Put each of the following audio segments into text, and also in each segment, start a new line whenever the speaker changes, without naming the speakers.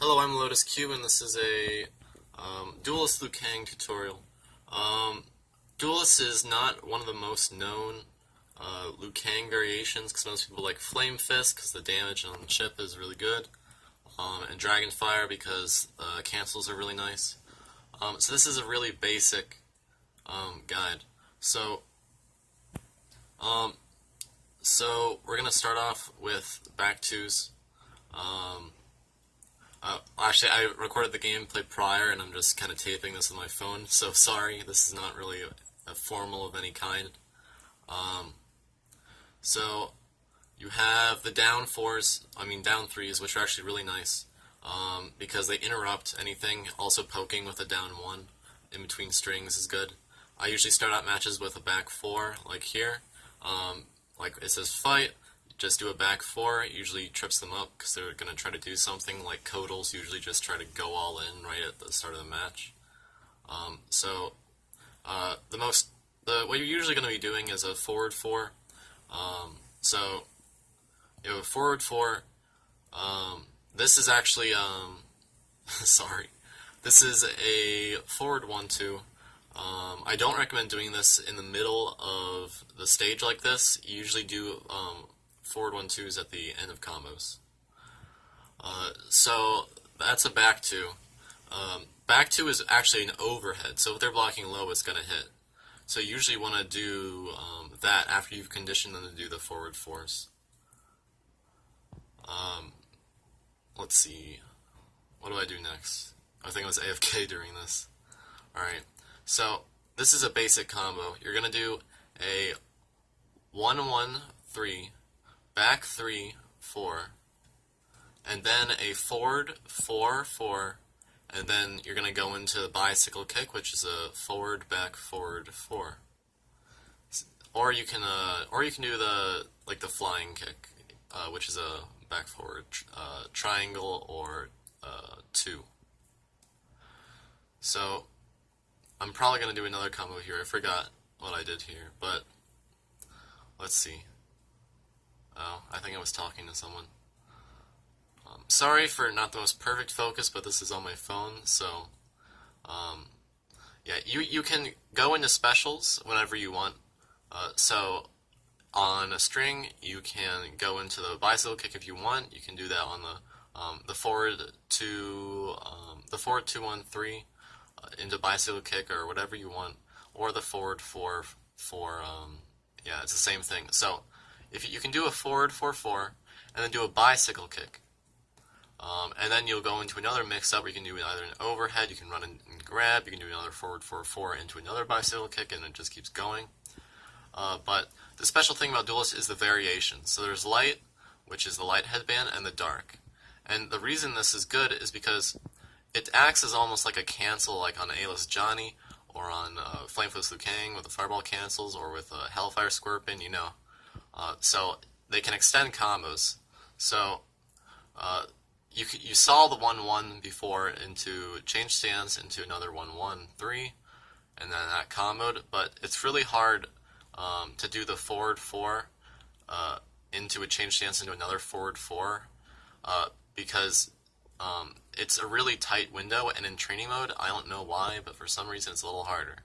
Hello, I'm Lotus Cube, and this is a Dualist Liu Kang tutorial. Dualist is not one of the most known Liu Kang variations, because most people like Flame Fist, because the damage on the chip is really good, and Dragon Fire, because cancels are really nice. So this is a really basic guide. So we're going to start off with back twos. Actually, I recorded the gameplay prior, and I'm just kind of taping this with my phone, so sorry, this is not really a formal of any kind. So, you have the down threes, which are actually really nice, because they interrupt anything. Also, poking with a down one in between strings is good. I usually start out matches with a back four, like here. Like it says fight. Just do a back four, it usually trips them up because they're going to try to do something. Like Codals usually just try to go all in right at the start of the match. What you're usually going to be doing is a forward four. So you have a forward four. This is actually, sorry, this is a forward 1-2. I don't recommend doing this in the middle of the stage like this. You usually do forward 1-2s at the end of combos. So that's a back two. Back two is actually an overhead, so if they're blocking low, it's going to hit. So you usually want to do that after you've conditioned them to do the forward fours. Let's see. What do I do next? I think I was AFK during this. Alright, so this is a basic combo. You're going to do a 1-1-3, back 3, 4, and then a forward 4, 4, and then you're going to go into the bicycle kick, which is a forward, back, forward, 4. Or you can do the flying kick, which is a back forward triangle or 2. So I'm probably going to do another combo here. I forgot what I did here, but let's see. Oh, I think I was talking to someone. Sorry for not the most perfect focus, but this is on my phone, so yeah, you can go into specials whenever you want. So on a string, you can go into the bicycle kick if you want. You can do that on the forward 2-1-3 into bicycle kick or whatever you want, or the forward 4 4. Yeah, it's the same thing. So if you can do a forward 4-4 and then do a bicycle kick, and then you'll go into another mix-up where you can do either an overhead, you can run and grab, you can do another forward 4-4 into another bicycle kick, and it just keeps going. But the special thing about Duelist is the variation. So there's light, which is the light headband, and the dark. And the reason this is good is because it acts as almost like a cancel, like on A-list Johnny, or on Flame Fist Liu Kang with the fireball cancels, or with Hellfire Scorpion, you know. So they can extend combos. So you saw the 1-1 before into change stance into another 1-1-3, and then that comboed. But it's really hard to do the forward 4 into a change stance into another forward 4 because it's a really tight window, and in training mode, I don't know why, but for some reason it's a little harder.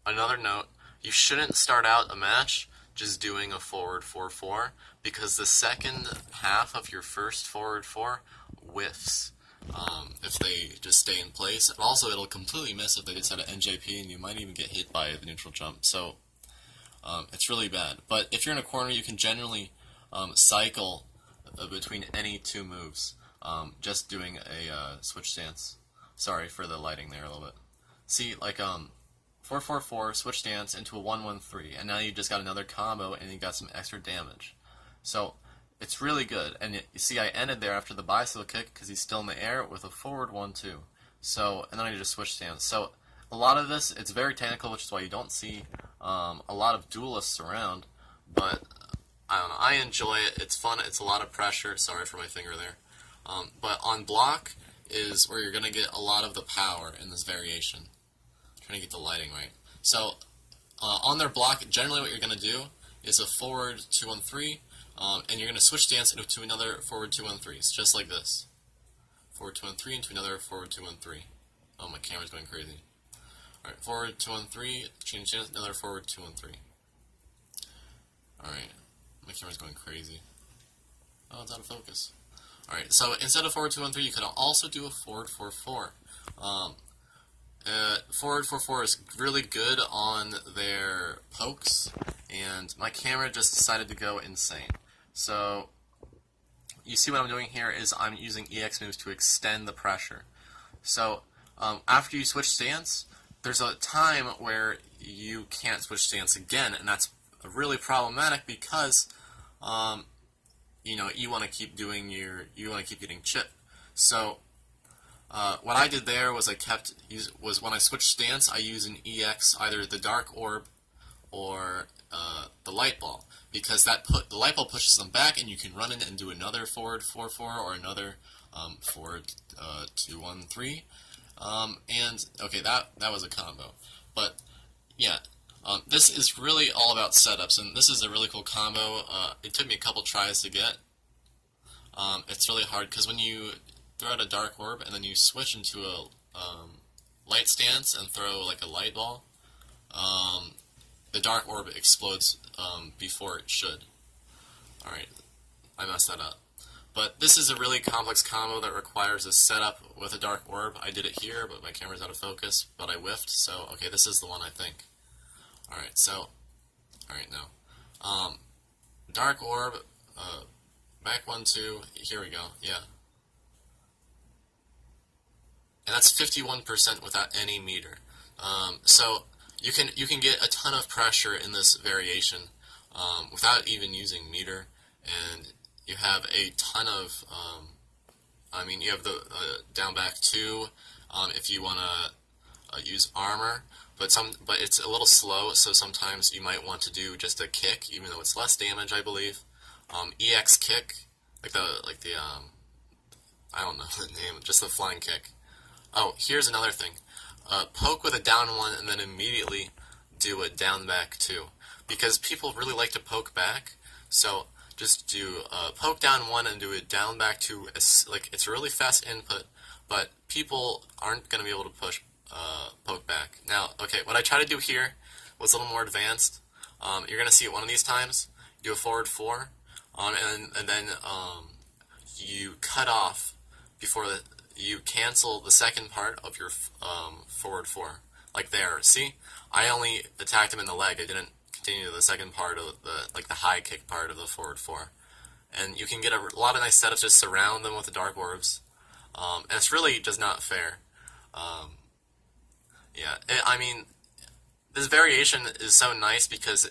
Another note, you shouldn't start out a match just doing a forward 4-4, because the second half of your first forward 4 whiffs if they just stay in place. And also, it'll completely miss if they just had an NJP, and you might even get hit by the neutral jump. So it's really bad. But if you're in a corner, you can generally cycle between any two moves, just doing a switch stance. Sorry for the lighting there a little bit. See, like 4-4-4, switch stance into a 1-1-3, and now you just got another combo, and you got some extra damage. So it's really good. And you see, I ended there after the bicycle kick because he's still in the air with a forward 1-2. So, and then I just switch stance. So a lot of this, it's very technical, which is why you don't see a lot of duelists around. But I don't know, I enjoy it. It's fun. It's a lot of pressure. Sorry for my finger there. But on block is where you're going to get a lot of the power in this variation. I'm trying to get the lighting right. So on their block, generally what you're going to do is a forward 2-1-3, and you're going to switch stance into another forward 2-1-3s, just like this. forward 2 and 3 into another forward 2 and 3. Oh, my camera's going crazy. Alright, forward 2 and 3, change stance, another forward 2 and 3. Alright, my camera's going crazy. Oh, it's out of focus. Alright, so instead of forward 2 and 3, you could also do a forward 4-4. Forward 4-4 is really good on their pokes, and my camera just decided to go insane. So, you see what I'm doing here is I'm using EX moves to extend the pressure. So, after you switch stance, there's a time where you can't switch stance again, and that's really problematic because, you want to keep doing you want to keep getting chipped. So, what I did there was was when I switched stance, I use an EX, either the dark orb or the light ball, because the light ball pushes them back, and you can run in and do another forward 4-4 or another forward 2-1-3. And okay, that was a combo, but yeah. This is really all about setups, and this is a really cool combo. It took me a couple tries to get. It's really hard because when you throw out a dark orb and then you switch into a light stance and throw like a light ball, the dark orb explodes before it should. Alright, I messed that up. But this is a really complex combo that requires a setup with a dark orb. I did it here, but my camera's out of focus, but I whiffed, so okay, this is the one I think. Alright, so, alright now. Dark orb, back 1-2, here we go, yeah. And that's 51% without any meter. So you can get a ton of pressure in this variation without even using meter, and you have a ton of. You have the down back 2 if you want to use armor, but it's a little slow, so sometimes you might want to do just a kick, even though it's less damage, I believe. EX kick, like the I don't know the name, just the flying kick. Oh, here's another thing. Poke with a down 1 and then immediately do a down back 2. Because people really like to poke back, so just do poke down 1 and do a down back 2. It's a really fast input, but people aren't going to be able to poke back. Now, okay, what I try to do here was a little more advanced. You're going to see it one of these times. Do a forward 4, and then you cut off before you cancel the second part of your forward 4, like there. See, I only attacked him in the leg. I didn't continue the second part of the high kick part of the forward 4. And you can get a lot of nice setups. Just surround them with the dark orbs, and it's really just not fair. This variation is so nice because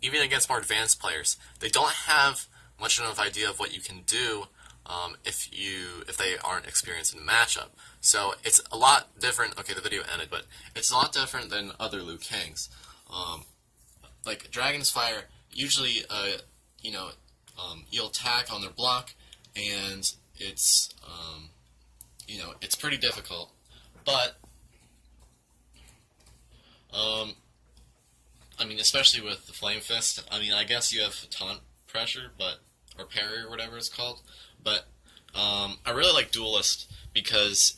even against more advanced players, they don't have much enough idea of what you can do if they aren't experienced in the matchup. So it's a lot different. Okay, the video ended, but it's a lot different than other Liu Kangs. Like Dragon's Fire, usually you'll attack on their block, and it's it's pretty difficult. But especially with the Flame Fist, I guess you have taunt pressure, or parry or whatever it's called. But I really like Dualist because,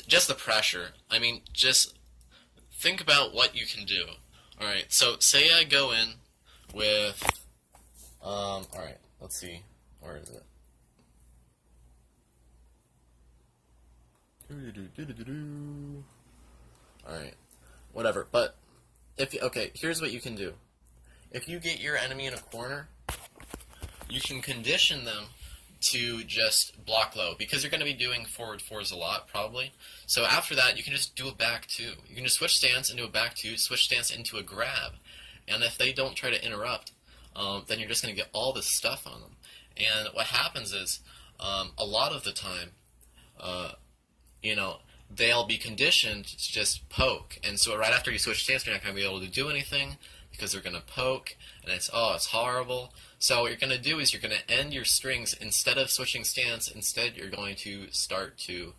just the pressure. Just think about what you can do. Alright, so say I go in with, alright, let's see, where is it? Alright, whatever, but, here's what you can do. If you get your enemy in a corner, you can condition them to just block low, because you're going to be doing forward 4s a lot, probably. So after that, you can just do a back 2. You can just switch stance into a back 2, switch stance into a grab. And if they don't try to interrupt, then you're just going to get all this stuff on them. And what happens is, a lot of the time, they'll be conditioned to just poke. And so right after you switch stance, you're not going to be able to do anything, because they're going to poke, and it's horrible. So what you're going to do is you're going to end your strings. Instead of switching stance, instead you're going to start to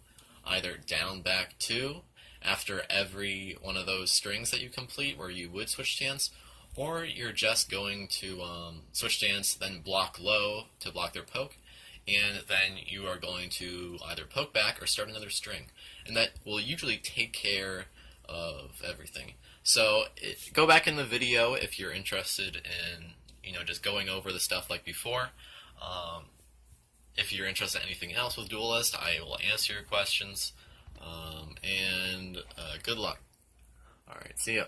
either down back 2 after every one of those strings that you complete where you would switch stance, or you're just going to switch stance, then block low to block their poke. and then you are going to either poke back or start another string, and that will usually take care of everything. So go back in the video if you're interested in just going over the stuff like before. If you're interested in anything else with Dualist, I will answer your questions. And good luck. All right, see ya.